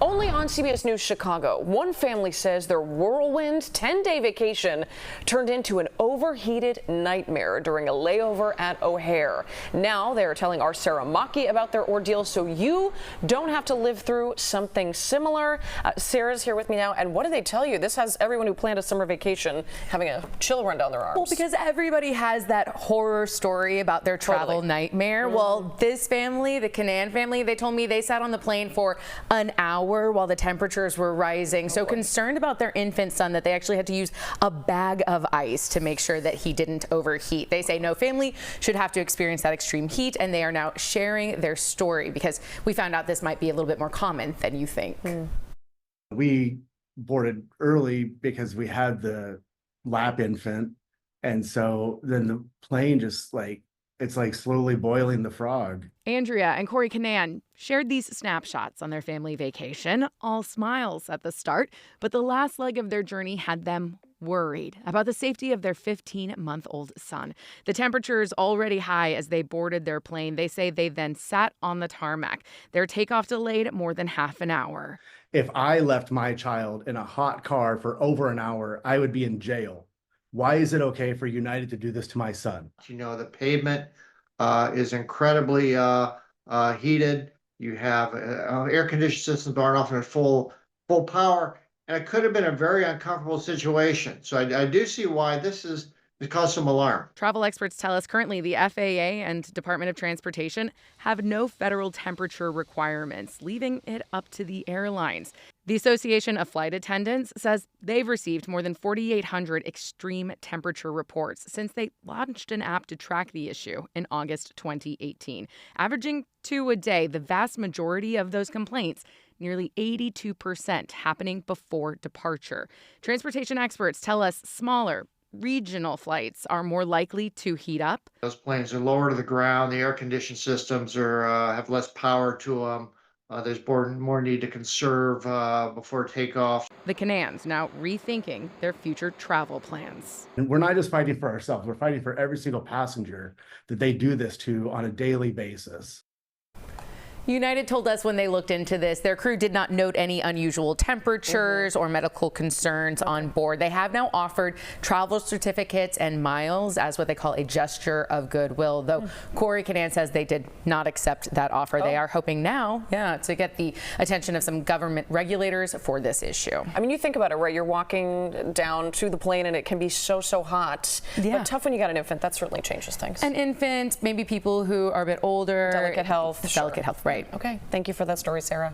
Only on CBS News Chicago, one family says their whirlwind 10-day vacation turned into an overheated nightmare during a layover at O'Hare. Now they're telling our Sarah Maki about their ordeal so you don't have to live through something similar. Sarah's here with me now, and what did they tell you? This has everyone who planned a summer vacation having a chill run down their arms. Well, because everybody has that horror story about their travel nightmare. Well, this family, the Canan family, they told me they sat on the plane for an hour while the temperatures were rising. So concerned about their infant son that they actually had to use a bag of ice to make sure that he didn't overheat. They say no family should have to experience that extreme heat, and they are now sharing their story because we found out this might be a little bit more common than you think. We boarded early because we had the lap infant, and so then the plane just it's like slowly boiling the frog. Andrea and Corey Canan shared these snapshots on their family vacation, all smiles at the start, but the last leg of their journey had them worried about the safety of their 15-month-old son. The temperature is already high as they boarded their plane. They say they then sat on the tarmac. Their takeoff delayed more than half an hour. If I left my child in a hot car for over an hour, I would be in jail. Why is it okay for United to do this to my son? You know, the pavement is incredibly heated. You have air conditioning systems aren't often at full power, and it could have been a very uncomfortable situation. So I do see why this caused some alarm. Travel experts tell us currently the FAA and Department of Transportation have no federal temperature requirements, leaving it up to the airlines. The Association of Flight Attendants says they've received more than 4,800 extreme temperature reports since they launched an app to track the issue in August 2018. Averaging 2 a day, the vast majority of those complaints, nearly 82%, happening before departure. Transportation experts tell us smaller, regional flights are more likely to heat up. Those planes are lower to the ground. The air conditioning systems have less power to them. There's more need to conserve before takeoff. The Canans now rethinking their future travel plans. And we're not just fighting for ourselves, we're fighting for every single passenger that they do this to on a daily basis. United told us when they looked into this, their crew did not note any unusual temperatures or medical concerns on board. They have now offered travel certificates and miles as what they call a gesture of goodwill, though Corey Canan says they did not accept that offer. They are hoping now, to get the attention of some government regulators for this issue. I mean, you think about it, right? You're walking down to the plane and it can be so hot. But tough when you got an infant. That certainly changes things. An infant, maybe people who are a bit older. Delicate health. Delicate health, right. Okay, thank you for that story, Sarah.